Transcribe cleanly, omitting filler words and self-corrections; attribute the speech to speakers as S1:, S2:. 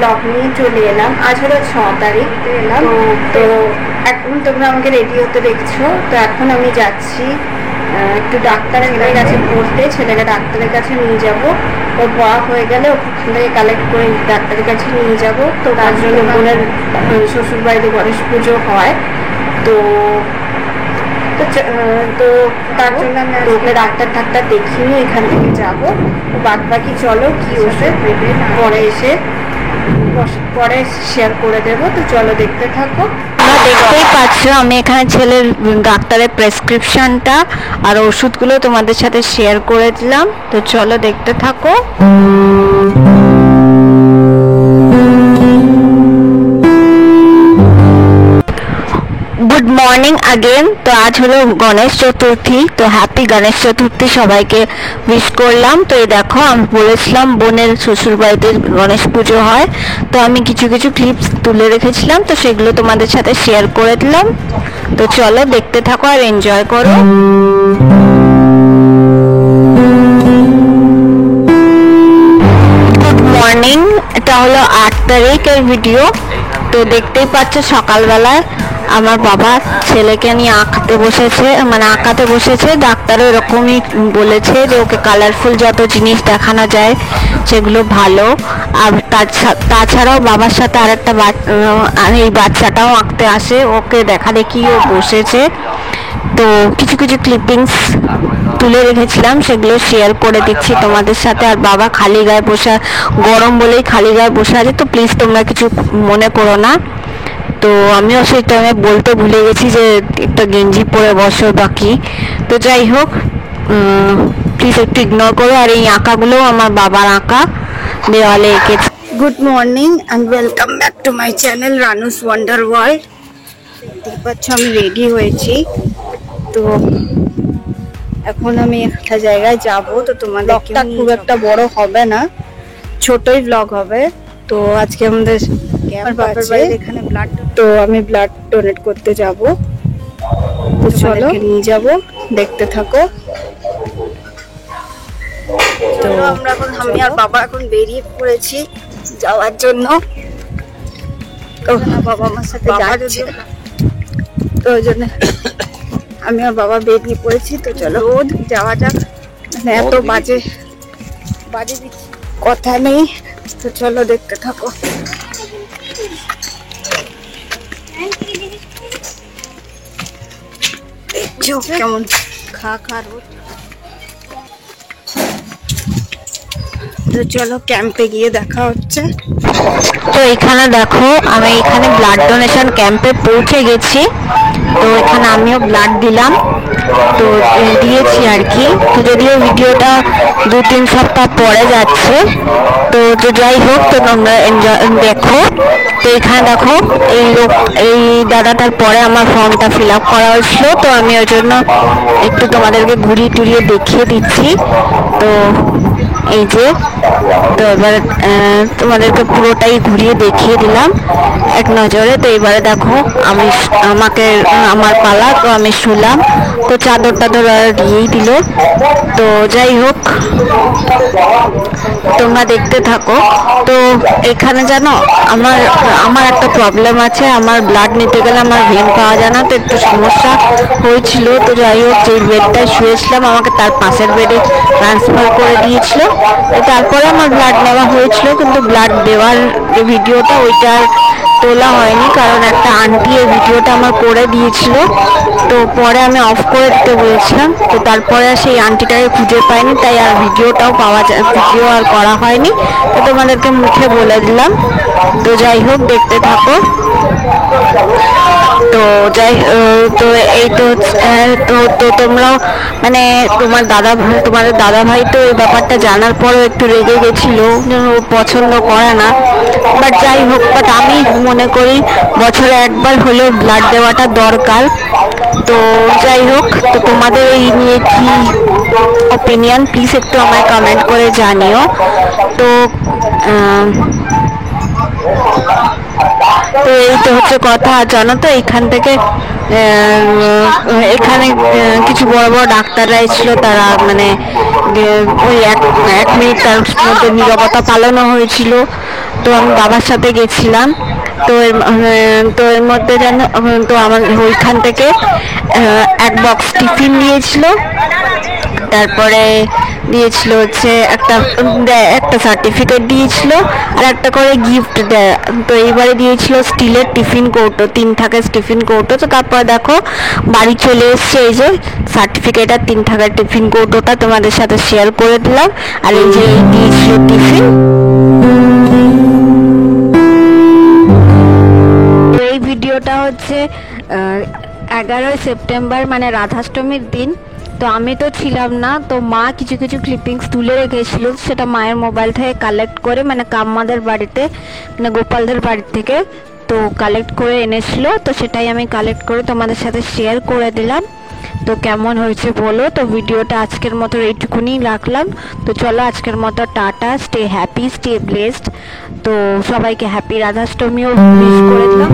S1: Blog নিয়ে চলে এলাম। আজ হলো 6 তারিখ এলাম। তো এখন তোমরা আমাকে রেডি হতে দেখছো। তো এখন আমি যাচ্ছি একটু ডাক্তারের কাছে পড়তে, ছেলেকে ডাক্তারের কাছে নিয়ে যাব। ওর পড়া হয়ে গেলে ওখান থেকে কালেক্ট করে ডাক্তারের কাছে নিয়ে যাব। তো তার জন্য বোনের শ্বশুর বাড়িতে গণেশ পুজো হয়। তো তো তার জন্য আমি ওকে ডাক্তার দেখিয়ে এখান থেকে যাবো। বাদ বাকি চলো কি ওষুধ পরে শেয়ার করে দেবো। তো চলো দেখতে থাকো।
S2: দেখতেই পাচ্ছ আমি এখানে ছেলের ডাক্তারের প্রেসক্রিপশনটা আর ওষুধগুলো তোমাদের সাথে শেয়ার করে দিলাম। তো চলো দেখতে থাকো। Good morning again. তো আজ হলো গণেশ চতুর্থী। তো হ্যাপি গণেশ চতুর্থী সবাইকে উইশ করলাম। তো এই দেখো আমি বলেছিলাম বোনের শ্বশুর বাড়িতে গণেশ পুজো হয়। তো আমি কিছু কিছু ক্লিপস তুলে রেখেছিলাম, তো সেগুলো তোমাদের সাথে শেয়ার করে দিলাম। তো চলো দেখতে থাকো আর এনজয় করো। গুড মর্নিং, এটা হলো 8 তারিখের ভিডিও। তো দেখতেই পাচ্ছ সকালবেলায় আমার বাবা ছেলেকে নিয়ে আঁকাতে বসেছে। ডাক্তারও এরকমই বলেছে যে ওকে কালারফুল যত জিনিস দেখানো যায় সেগুলো ভালো। আর তাছাড়াও বাবার সাথে আরেকটা এই বাচ্চাটাও আঁকতে আসে, ওকে দেখা দেখি ও বসেছে। তো কিছু কিছু ক্লিপিংস তুলে রেখেছিলাম, সেগুলো শেয়ার করে দিচ্ছি তোমাদের সাথে। আর বাবা খালি গায়ে বসে, গরম বলেই খালি গায়ে বসে আছে। তো প্লিজ তোমরা কিছু মনে করো না। তো আমিও সেই টাইমে বলতে ভুলে গেছি যে একটা গেঞ্জি পরে বসো বাকি। তো যাই হোক, প্লিজ একটু ইগনোর করো। আর এই আঁকাগুলো আমার বাবার আঁকা, দেওয়ালে এঁকেছে।
S1: Good morning and welcome back to my channel Ranu's wonder world. দেখতে পাচ্ছ আমি রেডি হয়েছি। তো এখন আমি একটা জায়গায় যাব। তো তোমাদের ব্লগটা খুব একটা বড় হবে না, ছোটই ব্লগ হবে। তো আজকে আমাদের এখানে ব্লাড, তো আমি ব্লাড ডোনেট করতে যাব। তো চলো নিয়ে যাব, দেখতে থাকো। তো আমি আর বাবা এখন বেরিয়ে পড়েছি যাওয়ার জন্য। তো বাবা আমার সাথে যাচ্ছে, তো ওই জন্য আমি আর বাবা বেরিয়ে পড়েছি। তো চলো যাওয়া যাক। মানে এত বাজে দিচ্ছি, কথা নেই। তো চলো দেখতে থাকো। কেমন খা রোদ। তো চলো ক্যাম্পে গিয়ে দেখা হচ্ছে।
S2: তো এখানে দেখো আমি এখানে ব্লাড ডোনেশন ক্যাম্পে পৌঁছে গেছি। তো এখানে আমিও ব্লাড দিলাম, তো দিয়েছি আর কি। তো যদিও ভিডিওটা 2-3 সপ্তাহ পরে যাচ্ছে, তো যাই হোক, তো তোমরা দেখো। তো এখানে দেখো এই দাদাটার পরে আমার ফর্মটা ফিল আপ করা হয়েছিল। তো আমি ওই জন্য একটু তোমাদেরকে ঘুরিয়ে টুরিয়ে দেখিয়ে দিচ্ছি। তো এই যে, তো এবার তোমাদেরকে পুরোটাই ঘুরিয়ে দেখিয়ে দিলাম এক নজরে। তো এবারে দেখো আমার পালা। তো আমি শুলাম, তো চাদর টাদর দিয়েই দিল। তো যাই হোক, তোমরা দেখতে থাকো। তো এখানে জানো আমার একটা প্রবলেম আছে, আমার ব্লাড নিতে গেলে আমার ভেন পাওয়া যায় না, তো একটু সমস্যা হয়েছিল। তো যাই হোক, যে বেডটায় শুয়েছিলাম আমাকে তার পাশের বেডে ট্রান্সফার করে দিয়েছিল। তো তারপরে আমার ব্লাড নেওয়া হয়েছিল, কিন্তু ব্লাড দেওয়ার যে ভিডিওটা ওইটা তোলা হয়নি, কারণ একটা আন্টি এই ভিডিওটা আমার করে দিয়েছিল। তো পরে আমি অফ করে দিতে বলেছিলাম। তো তারপরে সেই আন্টিটাকে খুঁজে পাইনি, তাই আর ভিডিও আর করা হয়নি। তো তোমাদেরকে মুখে বলে দিলাম। তো যাই হোক, দেখতে থাকো। তো তো এই তো তোমরাও মানে তোমাদের দাদা ভাই তো এই ব্যাপারটা জানার পরও একটু রেগে গেছিল, ও পছন্দ করে না। বাট যাই হোক, আমি মনে করি বছরে একবার হলেও ব্লাড দেওয়াটা দরকার। তো যাই হোক, তো তোমাদের এই নিয়ে কি ওপিনিয়ন প্লিজ একটু আমায় কমেন্ট করে জানিও। তো এই তো হচ্ছে কথা। জানো তো এখান থেকে এখানে কিছু বড় বড় ডাক্তাররা এসেছিল, তারা মানে ওই এক মিনিট তার মধ্যে নীরবতা পালনও হয়েছিল। তো আমি বাবার সাথে গেছিলাম। তো এর মধ্যে যেন তো আমার ওইখান থেকে এক বক্স টিফিন দিয়েছিল, তারপরে দিয়েছিল হচ্ছে একটা সার্টিফিকেট দিয়েছিল, আর একটা করে গিফট দেয়। তো এইবারে দিয়েছিল স্টিলের টিফিন কৌটো, 3 থাকের টিফিন কৌটো। তো তারপরে দেখো বাড়ি চলে এসছে, এই যে সার্টিফিকেট আর 3 থাকার টিফিন কৌটোটা তোমাদের সাথে শেয়ার করে দিলাম। আর এই যে দিয়েছিল টিফিন। এই ভিডিওটা হচ্ছে 11ই সেপ্টেম্বর মানে রাধাষ্টমীর দিন। তো আমি তো ছিলাম না, তো মা কিছু কিছু ক্লিপিংস তুলে রেখেছিল, সেটা মায়ের মোবাইল থেকে কালেক্ট করে, মানে কাম্মাদের বাড়িতে মানে গোপালদের বাড়ি থেকে তো কালেক্ট করে এনেছিল। তো সেটাই আমি কালেক্ট করে তোমাদের সাথে শেয়ার করে দিলাম। তো কেমন হয়েছে বলো। তো ভিডিওটা আজকের মতো এইটুকুনি রাখলাম। তো চলো আজকের মতো tata, stay happy, stay blessed. তো সবাইকে হ্যাপি রাধাষ্টমীও উইশ করে দিলাম।